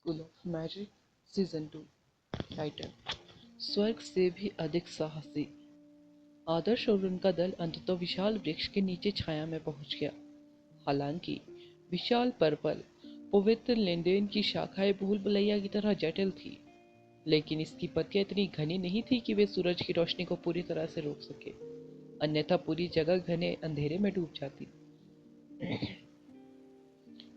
School of magic season 2। Title स्वर्ग से भी अधिक साहसी। आदर्श और उनका दल अंततः विशाल वृक्ष के नीचे छाया में पहुंच गया। हालांकि विशाल पर्पल पवित्र लेंडेन की शाखाएं भूल भुलैया की तरह जटिल थी, लेकिन इसकी पत्तियां इतनी घनी नहीं थी कि वे सूरज की रोशनी को पूरी तरह से रोक सके, अन्यथा पूरी जगह घने अंधेरे में डूब जाती।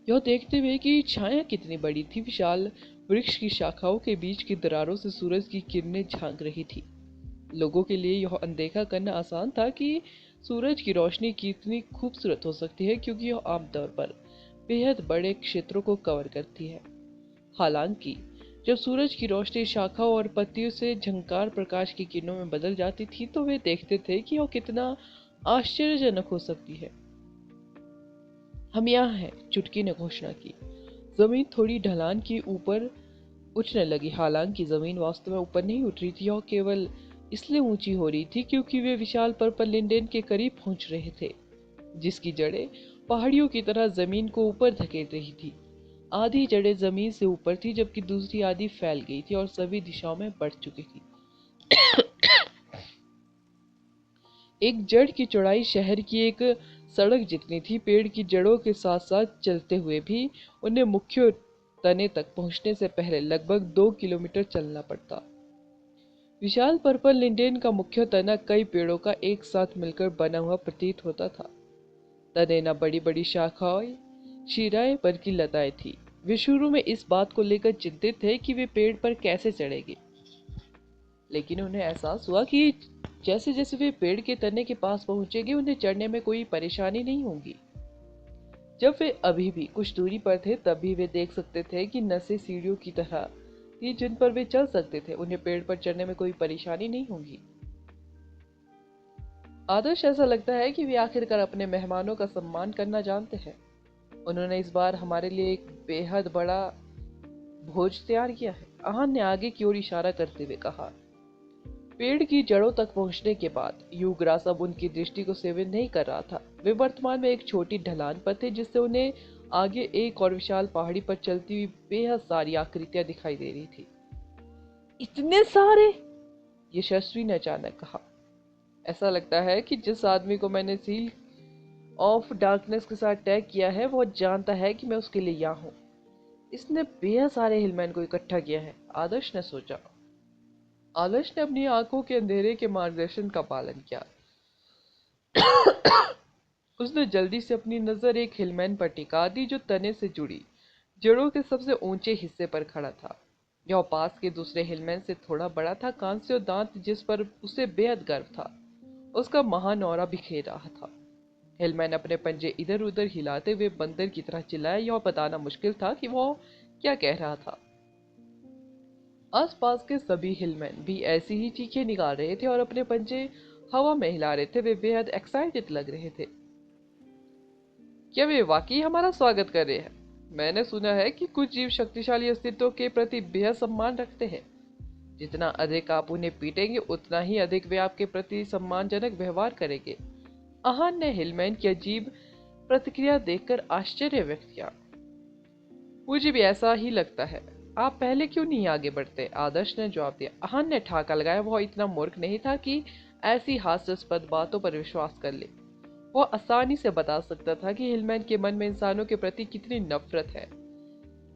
यह देखते हुए कि छाया कितनी बड़ी थी, विशाल वृक्ष की शाखाओं के बीच की दरारों से सूरज की किरणें झांक रही थी। लोगों के लिए यह अनदेखा करना आसान था कि सूरज की रोशनी कितनी खूबसूरत हो सकती है, क्योंकि यह आमतौर पर बेहद बड़े क्षेत्रों को कवर करती है। हालांकि जब सूरज की रोशनी शाखाओं और पत्तियों से झंकार प्रकाश की किरणों में बदल जाती थी, तो वे देखते थे कि यह कितना आश्चर्यजनक हो सकती है। हम यहाँ हैं, चुटकी ने घोषणा की। जमीन थोड़ी ढलान के ऊपर उठने लगी। हालांकि जमीन वास्तव में ऊपर नहीं उठ रही थी, और केवल इसलिए ऊंची हो रही थी क्योंकि वे विशाल पर्पल लिंडेन के करीब पहुंच रहे थे, जिसकी जड़ें पहाड़ियों की तरह जमीन को ऊपर धकेल रही थी। आधी जड़ें जमीन से ऊपर थी, जबकि दूसरी आधी फैल गई थी और सभी दिशाओं में बढ़ चुकी थी। एक जड़ की चौड़ाई शहर की एक सड़क जितनी थी। पेड़ की जड़ों के साथ साथ चलते हुए भी उन्हें मुख्य तने तक पहुंचने से पहले लगभग 2 किलोमीटर चलना पड़ता। विशाल पर्पल लिंडेन का मुख्य तना कई पेड़ों का एक साथ मिलकर बना हुआ प्रतीत होता था। तने न बड़ी बड़ी शाखाएं, शिराएं, बल्कि लताएं थी। वे शुरू में इस बात को लेकर चिंतित थे कि वे पेड़ पर कैसे चढ़ेंगे, लेकिन उन्हें एहसास हुआ कि जैसे जैसे वे पेड़ के तने के पास पहुंचेंगे, उन्हें चढ़ने में कोई परेशानी नहीं होगी। जब वे अभी भी कुछ दूरी पर थे, तभी वे देख सकते थे कि नसें सीढ़ियों की तरह थी जिन पर वे चल सकते थे। उन्हें पेड़ पर चढ़ने में कोई परेशानी नहीं होगी। आदर्श, ऐसा लगता है कि वे आखिरकार अपने मेहमानों का सम्मान करना जानते हैं। उन्होंने इस बार हमारे लिए एक बेहद बड़ा भोज तैयार किया है। आहान ने आगे की ओर इशारा करते हुए कहा। पेड़ की जड़ों तक पहुंचने के बाद युवराज अब उनकी दृष्टि को सेवित नहीं कर रहा था। वे वर्तमान में एक छोटी ढलान पर थे, जिससे उन्हें आगे एक और विशाल पहाड़ी पर चलती हुई बेहद सारी आकृतियां दिखाई दे रही थी। इतने सारे! यशस्वी ने अचानक कहा। ऐसा लगता है कि जिस आदमी को मैंने सील ऑफ डार्कनेस के साथ टैग किया है, वो जानता है कि मैं उसके लिए यहाँ हूँ। इसने बेहद सारे हिलमैन को इकट्ठा किया है, आदर्श ने सोचा। आदर्श ने अपनी आंखों के अंधेरे के मार्गदर्शन का पालन किया। उसने जल्दी से अपनी नजर एक हिलमैन पर टिका दी, जो तने से जुड़ी जड़ों के सबसे ऊंचे हिस्से पर खड़ा था। यह पास के दूसरे हिलमैन से थोड़ा बड़ा था, कान से और दांत जिस पर उसे बेहद गर्व था। उसका महान ऑरा बिखेर रहा था। हिलमैन अपने पंजे इधर उधर हिलाते हुए बंदर की तरह चिल्लाया। यह बताना मुश्किल था कि वह क्या कह रहा था। आसपास के सभी हिलमैन भी ऐसी ही चीखें निकाल रहे थे और अपने पंजे हवा में हिला रहे थे। वे बेहद एक्साइटेड लग रहे थे। क्या वे वाकई हमारा स्वागत कर रहे हैं? मैंने सुना है कि कुछ जीव शक्तिशाली अस्तित्व के प्रति बेहद सम्मान रखते हैं। जितना अधिक आप उन्हें पीटेंगे, उतना ही अधिक वे आपके प्रति सम्मानजनक व्यवहार करेंगे। आहान ने हिलमैन की अजीब प्रतिक्रिया देखकर आश्चर्य व्यक्त किया। मुझे भी ऐसा ही लगता है। आप पहले क्यों नहीं आगे बढ़ते? आदर्श ने जवाब दिया। आहान ने ठाका लगाया। वह इतना मूर्ख नहीं था कि ऐसी हास्यास्पद बातों पर विश्वास कर ले। वह आसानी से बता सकता था कि हिलमैन के मन में इंसानों के प्रति कितनी नफरत है।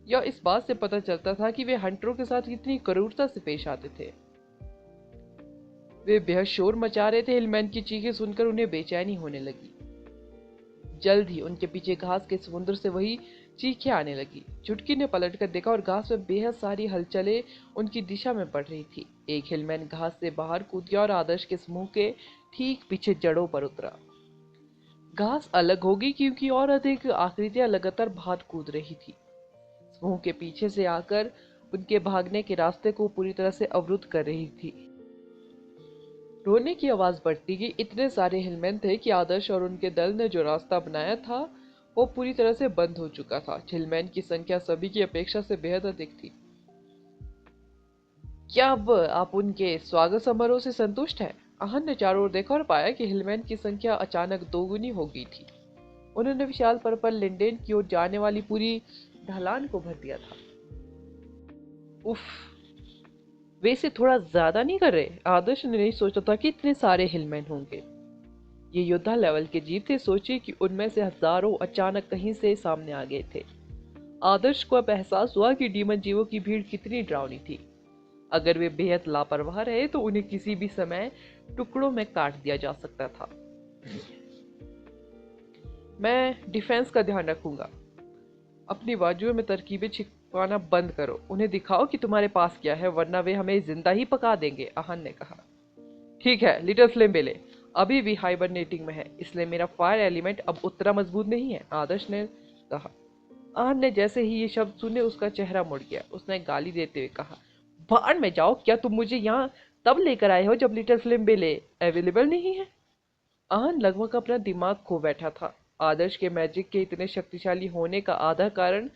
यह इस बात से पता चलता था कि वे हंटरों के साथ कितनी क्रूरता से पेश आते थे। वे बेहद शोर मचा रहे थे। हिलमैन की चीखें सुनकर उन्हें बेचैनी होने लगी। जल्द ही उनके पीछे घास के समुद्र से वही चीखें आने लगी। चुटकी ने पलटकर देखा और घास में बेहद सारी हलचलें उनकी दिशा में बढ़ रही थी। एक हिलमैन घास से बाहर कूद गया और आदर्श के समूह के ठीक पीछे जड़ों पर उतरा। घास अलग होगी क्योंकि और अधिक आकृतियां लगातार बाहर कूद रही थी। समूह के पीछे से आकर उनके भागने के रास्ते को पूरी तरह से अवरुद्ध कर रही थी। रोने की आवाज बढ़ती गई। इतने सारे हिलमैन थे कि आदर्श और उनके दल ने जो रास्ता बनाया था, वो पूरी तरह से बंद हो चुका था। हिलमैन की संख्या सभी की अपेक्षा से बेहद अधिक थी। क्या अब आप उनके स्वागत समारोह से संतुष्ट हैं? आहन ने चारों ओर देखा और पाया कि हिलमैन की संख्या अचानक दोगुनी हो गई थी। उन्होंने विशाल पर्पल लिंडेन की ओर जाने वाली पूरी ढलान को भर दिया था। उफ, वैसे थोड़ा ज्यादा नहीं कर रहे? आदर्श ने नहीं सोचा था कि इतने सारे हिलमैन होंगे। ये योद्धा लेवल के जीव थे, सोचिए कि उनमें से हजारों अचानक कहीं से सामने आ गए थे। आदर्श को अब एहसास हुआ कि डीमन जीवों की भीड़ कितनी डरावनी थी। अगर वे बेहद लापरवाह रहे तो उन्हें किसी भी समय टुकड़ों में काट दिया जा सकता था। मैं डिफेंस का ध्यान रखूंगा। अपनी बाजुओं में तरकीबें छिपाना बंद करो, उन्हें दिखाओ कि तुम्हारे पास क्या है, वरना वे हमें जिंदा ही पका देंगे, आहान ने कहा। ठीक है लिटिल फ्लेम बेले, अभी भी हाइबरनेटिंग में है, इसलिए मेरा फायर एलिमेंट अब उतना मजबूत नहीं है, आदर्श ने कहा। आहान ने जैसे ही ये शब्द सुने उसका चेहरा मुड़ गया। उसने गाली देते हुए कहा, बाहर में जाओ, क्या तुम मुझे यहाँ तब लेकर आए हो जब लिटिल फ्लेम बेले अवेलेबल नहीं है? आहान लगभग अपना दिमाग खो बैठा था। आदर्श के मैजिक के इतने शक्तिशाली होने का आधा कारण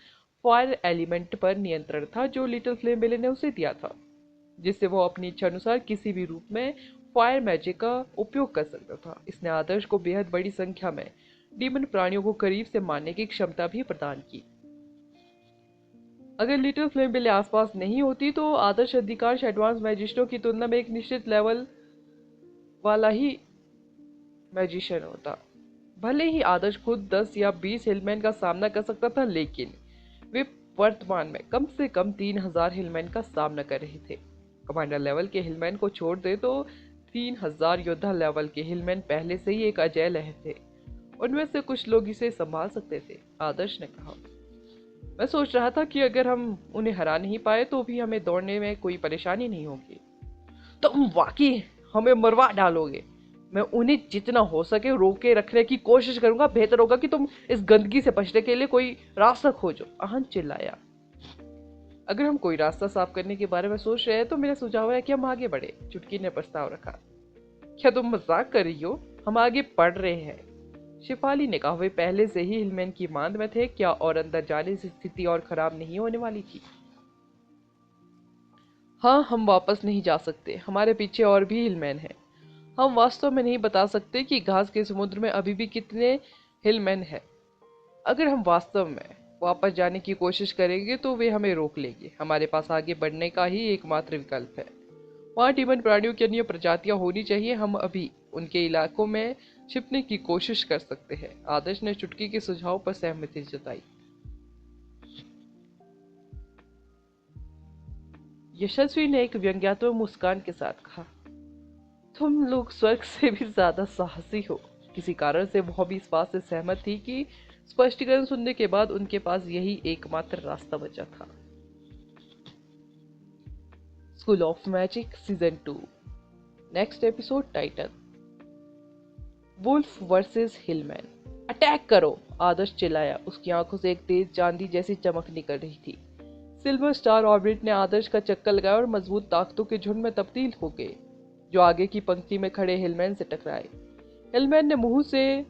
फायर एलिमेंट पर नियंत्रण था जो लिटिल फ्लेम बेले ने उसे दिया था, जिससे वो अपनी इच्छा अनुसार किसी भी रूप में फायर मैजिक का उपयोग कर सकता था। इसने आदर्श को बेहद बड़ी संख्या में डीमन प्राणियों को करीब से मारने की क्षमता भी प्रदान की। अगर लिटिल फ्लेम बेले आसपास नहीं होती तो आदर्श अधिकांश एडवांस मैजिस्टों की तुलना में एक निश्चित लेवल वाला ही मैजिशियन होता। भले ही आदर्श खुद 10 या 20 हिलमैन का सामना कर सकता था, लेकिन वे वर्तमान में कम से कम 3000 हिलमैन का सामना कर रहे थे। कमांडर लेवल के हिलमैन को छोड़ दे तो 3000 योद्धा लेवल के हिलमैन पहले से ही एक अजय लहर थे। उनमें से कुछ लोग इसे संभाल सकते थे, आदर्श ने कहा। मैं सोच रहा था कि अगर हम उन्हें हरा नहीं पाए तो भी हमें दौड़ने में कोई परेशानी नहीं होगी। तुम वाकई हमें मरवा डालोगे। मैं उन्हें जितना हो सके रोके रखने की कोशिश करूंगा। बेहतर होगा कि तुम इस गंदगी से बचने के लिए कोई रास्ता खोजो, आहन चिल्लाया। अगर हम कोई रास्ता साफ करने के बारे में सोच रहे हैं तो मेरा सुझाव है कि हम आगे बढ़े, चुटकी ने प्रस्ताव रखा। क्या तुम मजाक कर रही हो? हम आगे बढ़ रहे हैं, शिफाली ने कहा। वे पहले से ही हिलमैन की मांद में थे क्या, और अंदर जाने से स्थिति और खराब नहीं होने वाली थी। हाँ, हम वापस नहीं जा सकते, हमारे पीछे और भी हिलमैन हैं। हम वास्तव में नहीं बता सकते कि घास के समुद्र में अभी भी कितने हिलमैन हैं। अगर हम वास्तव में वापस जाने की कोशिश करेंगे तो वे हमें रोक लेंगे। हमारे पास आगे बढ़ने का ही एकमात्र विकल्प है। वहाँ डीमन प्राणियों की अन्य प्रजातियां होनी चाहिए। हम अभी उनके इलाकों में छिपने की कोशिश कर सकते हैं। आदर्श ने चुटकी के सुझाव पर सहमति जताई। यशस्वी ने एक व्यंग्यात्मक मुस्कान के साथ कहा, तुम लोग स्वर्ग से भी ज्यादा साहसी हो। किसी कारण से वह भी इस बात से सहमत थी कि स्पष्टीकरण सुनने के बाद उनके पास यही एकमात्र रास्ता बचा था। School of magic season 2, next episode Titan, Wolf versus Hillman. Attack करो, आदर्श चिल्लाया। उसकी आंखों से एक तेज चांदी जैसी चमक निकल रही थी। सिल्वर स्टार ऑर्बिट ने आदर्श का चक्कर लगाया और मजबूत ताकतों के झुंड में तब्दील हो गए, जो आगे की पंक्ति में खड़े हिलमैन से टकराए। हिलमैन ने मुंह से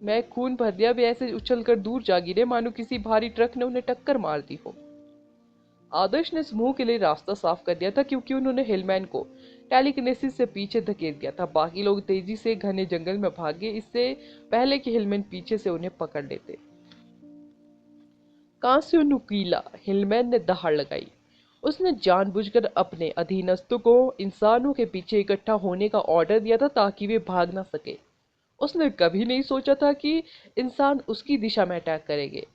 मैं खून भर दिया। वे ऐसे उछलकर दूर जा गिरे मानो किसी भारी ट्रक ने उन्हें टक्कर मार दी हो। आदर्श ने समूह के लिए रास्ता साफ कर दिया था क्योंकि उन्होंने हिलमैन को टेलीकिनेसिस से पीछे धकेल दिया था। बाकी लोग तेजी से घने जंगल में भागे, इससे पहले कि हिलमैन पीछे से उन्हें पकड़ लेते। कांस्यो नुकीला, हिलमैन ने दहाड़ लगाई। उसने जानबूझकर अपने अधीनस्थों को इंसानों के पीछे इकट्ठा होने का ऑर्डर दिया था ताकि वे भाग ना सके। उसने कभी नहीं सोचा था कि इंसान उसकी दिशा में अटैक करेंगे।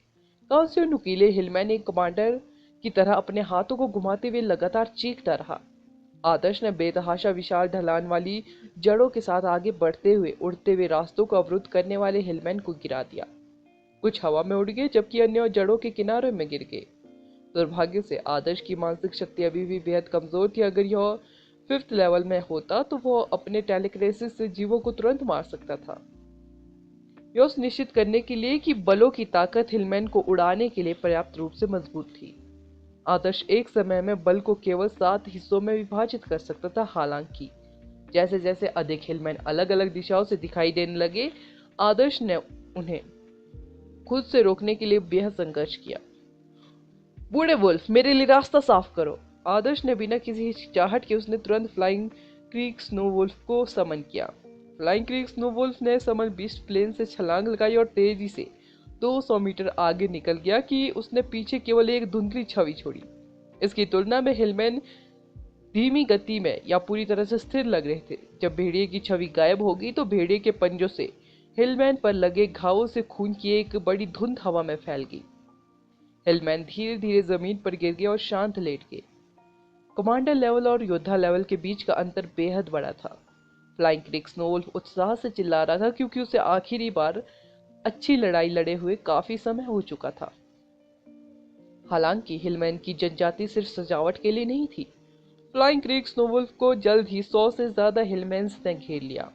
कांस्यो नुकीले हिलमैन एक कमांडर की तरह अपने हाथों को घुमाते हुए लगातार चीखता रहा। आदर्श ने बेतहाशा विशाल ढलान वाली जड़ों के साथ आगे बढ़ते हुए उड़ते हुए रास्तों को अवरुद्ध करने वाले हिलमैन को गिरा दिया। कुछ हवा में उड़ गए जबकि अन्य जड़ों के किनारे में गिर गए। दुर्भाग्य से आदर्श की मानसिक शक्ति अभी भी बेहद कमजोर थी। अगर यह 5th लेवल में होता तो वह अपने टेलीकिनेसिस से जीवों को तुरंत मार सकता था। यह सुनिश्चित करने के लिए कि बलों की ताकत हिलमैन को उड़ाने के लिए पर्याप्त रूप से मजबूत थी। आदर्श एक समय में बल को केवल 7 हिस्सों में विभाजित कर सकता था। हालांकि जैसे जैसे अधिक हिलमैन अलग अलग दिशाओं से दिखाई देने लगे, आदर्श ने उन्हें खुद से रोकने के लिए बेहद संघर्ष किया। बूढ़े वुल्फ, मेरे लिए रास्ता साफ करो, आदर्श ने बिना किसी हिचकिचाहट के उसने तुरंत फ्लाइंग क्रीक स्नो वुल्फ को समन किया। फ्लाइंग क्रीक स्नो वुल्फ ने समन बीस्ट प्लेन से छलांग लगाई और तेजी से 200 मीटर आगे निकल गया कि उसने पीछे केवल एक धुंधली छवि छोड़ी। इसकी तुलना में हिलमैन धीमी गति में या पूरी तरह से स्थिर लग रहे थे। जब भेड़िए की छवि गायब हो गई तो भेड़िए के पंजों से हिलमैन पर लगे घावों से खून की एक बड़ी धुंध हवा में फैल गई। हिलमैन धीरे धीरे जमीन पर गिर गए और शांत लेट गए। कमांडर लेवल और योद्धा लेवल के बीच का अंतर बेहद बड़ा था। फ्लाइंग क्रिक स्नोवुल्फ उत्साह से चिल्ला रहा था क्योंकि उसे आखिरी बार अच्छी लड़ाई लड़े हुए काफी समय हो चुका था। हालांकि हिलमैन की जनजाति सिर्फ सजावट के लिए नहीं थी। फ्लाइंग क्रिक स्नोवुल्फ को जल्द ही 100 से ज्यादा हिलमैन्स ने घेर लिया।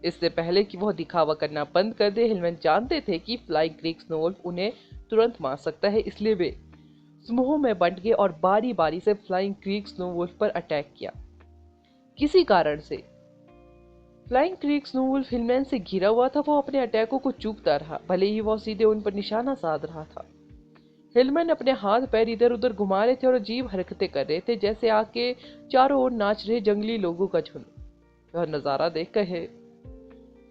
इससे पहले कि वह दिखावा करना बंद कर दे, हिलमैन जानते थे कि फ्लाइंग क्रिक स्नोवुल्फ उन्हें तुरंत मार सकता है, इसलिए वे समूहों में बंट गए और बारी बारी से फ्लाइंग क्रिक स्नोवुल्फ पर अटैक किया। किसी कारण से फ्लाइंग क्रिक स्नोवुल्फ हिलमैन से घिरा हुआ था। वह अपने अटैकों को चूकता रहा, भले ही वह सीधे उन पर निशाना साध रहा था। हिलमैन अपने हाथ पैर इधर उधर घुमा रहे थे और अजीब हरकतें कर रहे थे, जैसे आग के चारों ओर नाच रहे जंगली लोगों का झुंड। वह नजारा देखकर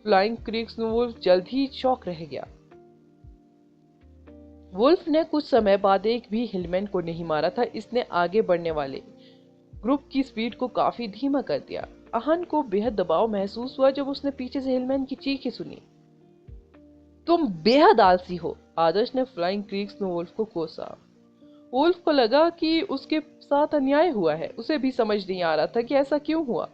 फ्लाइंग क्रिक स्नोवुल्फ जल्द ही चौंक रह गया। वुल्फ ने कुछ समय बाद एक भी हिलमैन को नहीं मारा था। इसने आगे बढ़ने वाले ग्रुप की स्पीड को काफी धीमा कर दिया। आहन को बेहद दबाव महसूस हुआ जब उसने पीछे से हिलमैन की चीखें सुनी। तुम बेहद आलसी हो, आदर्श ने फ्लाइंग क्रिक स्नोवुल्फ को कोसा। वुल्फ को लगा कि उसके साथ अन्याय हुआ है। उसे भी समझ नहीं आ रहा था कि ऐसा क्यों हुआ।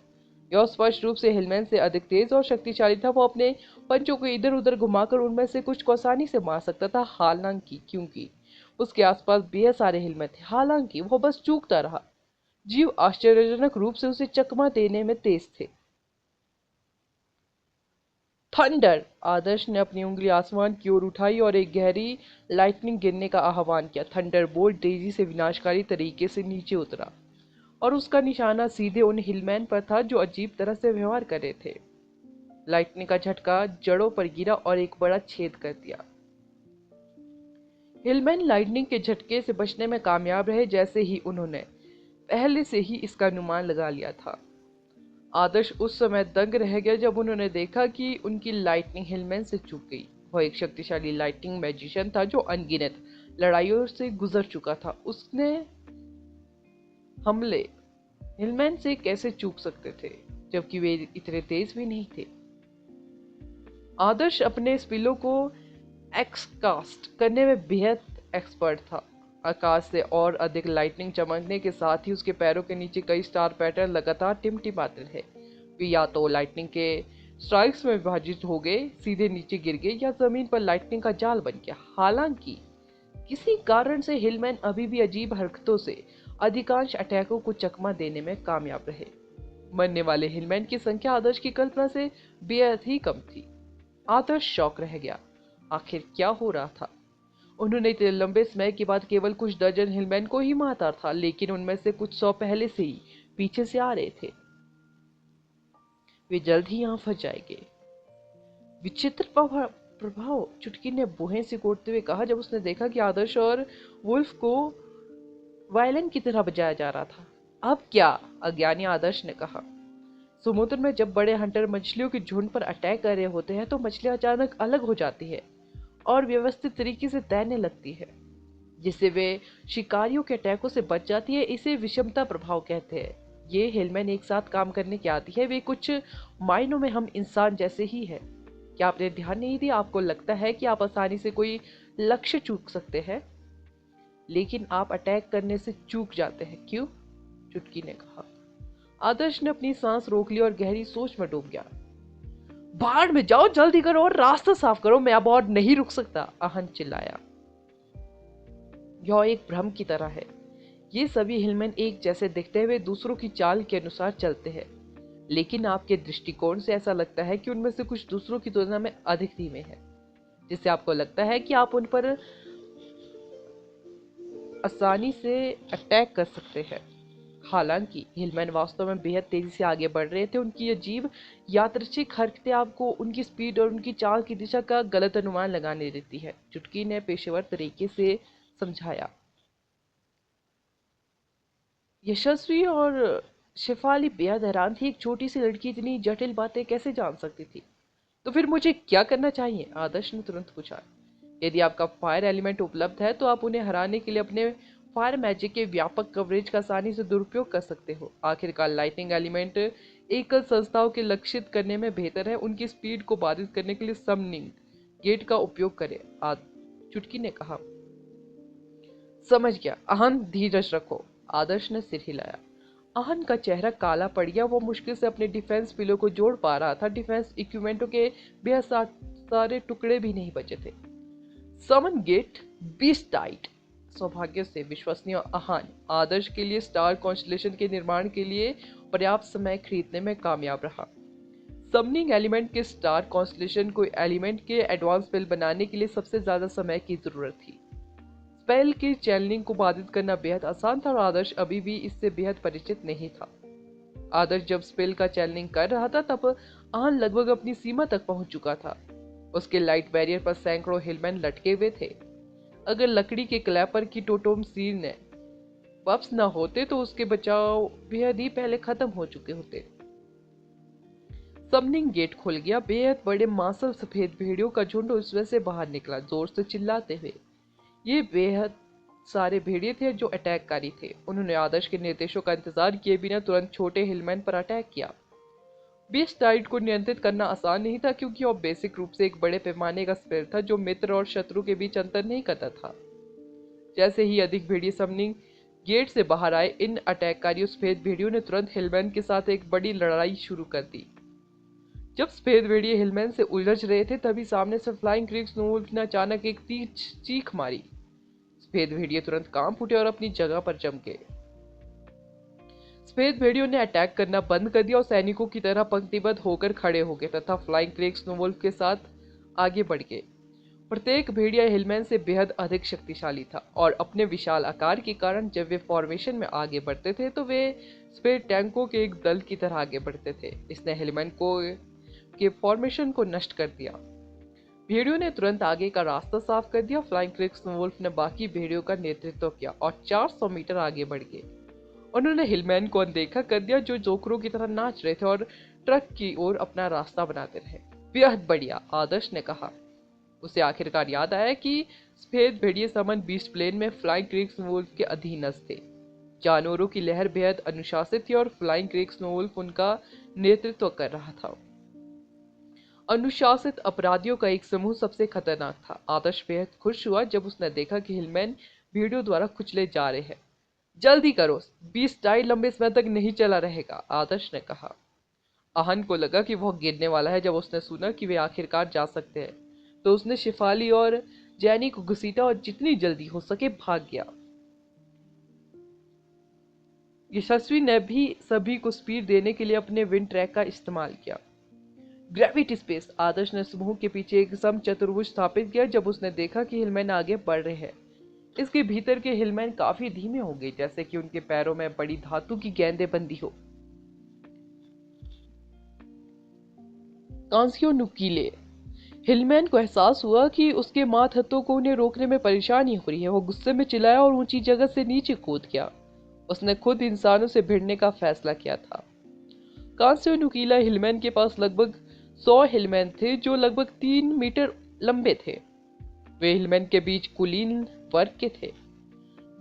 यह स्पष्ट रूप से हिलमैन से अधिक तेज और शक्तिशाली था। वो अपने पंचों को इधर उधर घुमाकर उनमें से कुछ को आसानी से मार सकता था, हालांकि क्योंकि उसके आसपास बेहद सारे हिलमैन थे। हालांकि वह बस चूकता रहा। जीव आश्चर्यजनक रूप से उसे चकमा देने में तेज थे। थंडर, आदर्श ने अपनी उंगली आसमान की ओर उठाई और एक गहरी लाइटनिंग गिरने का आह्वान किया। थंडर बोल्ट तेजी से विनाशकारी तरीके से नीचे उतरा और उसका निशाना सीधे उन हिलमैन पर था जो अजीब तरह से व्यवहार कर रहे थे। लाइटनिंग का झटका जड़ों पर गिरा और एक बड़ा छेद कर दिया। हिलमैन लाइटनिंग के झटके से बचने में कामयाब रहे, जैसे ही उन्होंने पहले से ही इसका अनुमान लगा लिया था। आदर्श उस समय दंग रह गया जब उन्होंने देखा कि उनकी लाइटनिंग हिलमैन से चूक गई। वह एक शक्तिशाली लाइटनिंग मैजिशियन था जो अनगिनत लड़ाइयों से गुजर चुका था। उसने हमले हिलमैन से कैसे चूक सकते थे, जबकि वे इतने तेज भी नहीं थे। आदर्श अपने स्पिलों को एक्सकास्ट करने में बेहद एक्सपर्ट था। आकाश से और अधिक लाइटनिंग चमकने के साथ ही उसके पैरों के नीचे कई स्टार पैटर्न लगातार टिमटिमाते रहे। वे या तो लाइटनिंग के स्ट्राइक्स में विभाजित हो गए, सीधे नीचे गिर गए, या जमीन पर लाइटनिंग का जाल बन गया। हालांकि किसी कारण से हिलमैन अभी भी अजीब हरकतों से अधिकांश अटैकों को चकमा देने में कामयाब रहे। मरने वाले हिलमैन की संख्या आदर्श की कल्पना से बेहद ही कम थी। आदर्श शॉक रह गया। आखिर क्या हो रहा था? उन्होंने इतने लंबे समय के बाद केवल कुछ दर्जन हिलमैन को ही मारा था, लेकिन उनमें से कुछ 100 पहले से ही पीछे से आ रहे थे। वे जल्द ही यहाँ फंस जाएंगे। विचित्र प्रभाव, चुटकी ने बुहें सिकोड़ते हुए कहा जब उसने देखा कि आदर्श और वुल्फ को वायलिन की तरह बजाया जा रहा था। अब क्या? अज्ञानी आदर्श ने कहा। समुद्र में जब बड़े हंटर मछलियों के झुंड पर अटैक कर रहे होते हैं तो मछलियां अचानक अलग हो जाती है और व्यवस्थित तरीके से तैरने लगती है, जिससे वे शिकारियों के अटैकों से बच जाती है। इसे विषमता प्रभाव कहते हैं। ये हिलमैन एक साथ काम करने की आती है। वे कुछ मायनों में हम इंसान जैसे ही है। क्या आपने ध्यान नहीं दिया? आपको लगता है कि आप आसानी से कोई लक्ष्य चूक सकते हैं, लेकिन आप अटैक करने से चूक जाते हैं। क्यों? चुटकी ने कहा। आदर्श ने अपनी सांस रोक ली और गहरी सोच में डूब गया। बाहर में जाओ, जल्दी करो और रास्ता साफ करो, मैं अब और नहीं रुक सकता, आहन चिल्लाया। यह एक भ्रम की तरह है। ये सभी हिलमैन एक जैसे दिखते हुए दूसरों की चाल के अनुसार चलते हैं, लेकिन आपके दृष्टिकोण से ऐसा लगता है कि उनमें से कुछ दूसरों की तुलना में अधिक धीमे हैं, जिससे आपको लगता है कि आप उन पर आसानी से अटैक कर सकते हैं। हालांकि हिलमैन वास्तव में बेहद तेजी से आगे बढ़ रहे थे। उनकी अजीब यादृच्छिक हरकतें आपको उनकी स्पीड और उनकी चाल की दिशा का गलत अनुमान लगाने देती है, चुटकी ने पेशेवर तरीके से समझाया। यशस्वी और शेफाली बेहद हैरान थी। एक छोटी सी लड़की इतनी जटिल बातें कैसे जान सकती थी? तो फिर मुझे क्या करना चाहिए? आदर्श ने तुरंत पूछा। यदि आपका फायर एलिमेंट उपलब्ध है तो आप उन्हें हराने के लिए अपने फायर मैजिक के व्यापक कवरेज का आसानी से दुरुपयोग कर सकते हो। आखिरकार लाइटनिंग एलिमेंट एकल संस्थाओं के लक्षित करने में बेहतर है, उनकी स्पीड को बाधित करने के लिए समनिंग गेट का उपयोग करें, चुटकी ने कहा। समझ गया आहन, धीरज रखो, आदर्श ने सिर हिलाया। आहन का चेहरा काला पड़ गया। वो मुश्किल से अपने डिफेंस पिलो को जोड़ पा रहा था। डिफेंस इक्विपमेंटों के बेहद सारे टुकड़े भी नहीं बचे थे। समन गेट बीस टाइट। सौभाग्य से विश्वसनीय आहन आदर्श के लिए स्टार कॉन्स्टलेशन के निर्माण के लिए पर्याप्त समय खरीदने में कामयाब रहा। समनिंग एलिमेंट के स्टार कॉन्स्टलेशन को एलिमेंट के एडवांस स्पेल बनाने के लिए सबसे ज्यादा समय की जरूरत थी। स्पेल की चैनलिंग को बाधित करना बेहद आसान था और आदर्श अभी भी इससे बेहद परिचित नहीं था। आदर्श जब स्पेल का चैनलिंग कर रहा था तब आहन लगभग अपनी सीमा तक पहुंच चुका था। उसके लाइट बैरियर पर सैकड़ों हिलमैन लटके हुए थे। अगर लकड़ी के क्लैपर की टोटोम सीर ने बफ्स न होते तो उसके बचाव बेहद ही पहले खत्म हो चुके होते। समनिंग गेट खुल गया। बेहद बड़े मांसल सफेद भेड़ियों का झुंड उसमें से बाहर निकला, जोर से चिल्लाते हुए। ये बेहद सारे भेड़िए थे जो अटैककारी थे। उन्होंने आदर्श के निर्देशों का इंतजार किए बिना तुरंत छोटे हिलमैन पर अटैक किया। बीस्ट टाइड को नियंत्रित करना आसान नहीं था क्योंकि वह बेसिक रूप से एक बड़े पैमाने का स्पेल था जो मित्र और शत्रु के बीच अंतर नहीं करता था। जैसे ही अधिक भेड़िए समनिंग गेट से बाहर आए, इन अटैककारियों सफेद भेड़ियों ने तुरंत हिलमैन के साथ एक बड़ी लड़ाई शुरू कर दी। जब सफेद भेड़िए हिलमैन से उलझ रहे थे तभी सामने से फ्लाइंग क्रीक स्नोवुल्फ ने अचानक एक तेज चीख मारी। सफेद भेड़िए तुरंत कांप उठे और अपनी जगह पर जम गए। सफेद भेड़ियों ने अटैक करना बंद कर दिया और सैनिकों की तरह पंक्तिबद्ध होकर खड़े हो गए तथा फ्लाइंग क्रेग स्नोवुल्फ के साथ आगे बढ़ गए। प्रत्येक भेड़िया हिलमैन से बेहद अधिक शक्तिशाली था और अपने विशाल आकार के कारण जब वे फॉर्मेशन में आगे बढ़ते थे तो वे सफेद टैंकों के एक दल की तरह आगे बढ़ते थे। इसने हिलमैन को के फॉर्मेशन को नष्ट कर दिया। भेड़ियों ने तुरंत आगे का रास्ता साफ कर दिया। फ्लाइंग क्रेग स्नोवुल्फ ने बाकी भेड़ियों का नेतृत्व किया और 400 मीटर आगे बढ़ गए। उन्होंने हिलमैन को अनदेखा कर दिया जो जोकरों की तरह नाच रहे थे और ट्रक की ओर अपना रास्ता बनाते रहे। बेहद बढ़िया, आदर्श ने कहा। उसे आखिरकार याद आया कि सफेद भेड़िए समन बीस्ट प्लेन में फ्लाइंग क्रेग स्नोवुल्फ के अधीनस्थ थे। जानवरों की लहर बेहद अनुशासित थी और फ्लाइंग क्रेग स्नोवुल्फ उनका नेतृत्व कर रहा था। अनुशासित अपराधियों का एक समूह सबसे खतरनाक था। आदर्श बेहद खुश हुआ जब उसने देखा कि हिलमैन भेड़ियों द्वारा कुचले जा रहे हैं। जल्दी करो, 20 टाइल लंबे समय तक नहीं चला रहेगा, आदर्श ने कहा। आहन को लगा कि वह गिरने वाला है। जब उसने सुना कि वे आखिरकार जा सकते हैं तो उसने शिफाली और जैनी को घसीटा और जितनी जल्दी हो सके भाग गया। यशस्वी ने भी सभी को स्पीड देने के लिए अपने विंड ट्रैक का इस्तेमाल किया। ग्रेविटी स्पेस, आदर्श ने समूह के पीछे एक सम चतुर्भुज स्थापित किया। जब उसने देखा कि हिलमैन आगे बढ़ रहे हैं, इसके भीतर के हिलमैन काफी धीमे हो गए, जैसे कि उनके पैरों में बड़ी धातु की गेंदें बंधी हो। कांसियो नुकीले, हिलमैन को एहसास हुआ कि उसके मातहतों को उन्हें रोकने में परेशानी हो रही है। वो गुस्से में चिल्लाया और ऊंची जगह से नीचे कूद गया। उसने खुद इंसानों से भिड़ने का फैसला किया था। कांसियो नुकीला हिलमैन के पास लगभग 100 हिलमैन थे जो लगभग 3 मीटर लंबे थे। वे हिलमैन के बीच कुलीन वर्ग के थे।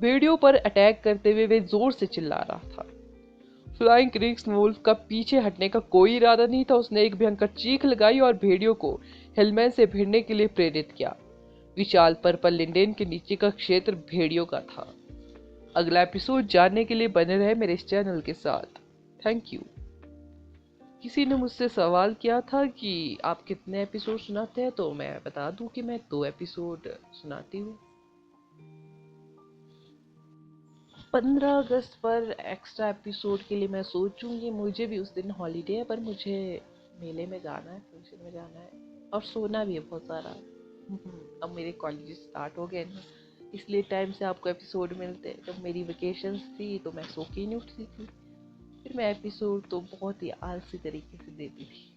भेड़ियों पर अटैक करते हुए वे जोर से चिल्ला रहा था। फ्लाइंग क्रेग स्नोवुल्फ का पीछे हटने का कोई इरादा नहीं था। उसने एक भयंकर चीख लगाई और भेड़ियों को हिलमैन से भिड़ने के लिए प्रेरित किया। विशाल पर्पल लिंडेन के नीचे का क्षेत्र भेड़ियों का था। अगला एपिसोड जानने के लिए बने रहे मेरे इस चैनल के साथ। Thank you. किसी ने मुझसे सवाल किया था कि आप कितने एपिसोड सुनाते हैं, तो मैं बता दूं कि मैं 2 एपिसोड सुनाती हूँ। 15 अगस्त पर एक्स्ट्रा एपिसोड के लिए मैं सोचूंगी। मुझे भी उस दिन हॉलीडे है, पर मुझे मेले में जाना है, फंक्शन में जाना है और सोना भी है बहुत सारा। अब मेरे कॉलेज स्टार्ट हो गए ना, इसलिए टाइम से आपको एपिसोड मिलते हैं। जब मेरी वेकेशंस थी तो मैं सो के नहीं उठती थी, फिर मैं एपिसोड तो बहुत ही आलसी तरीके से देती थी।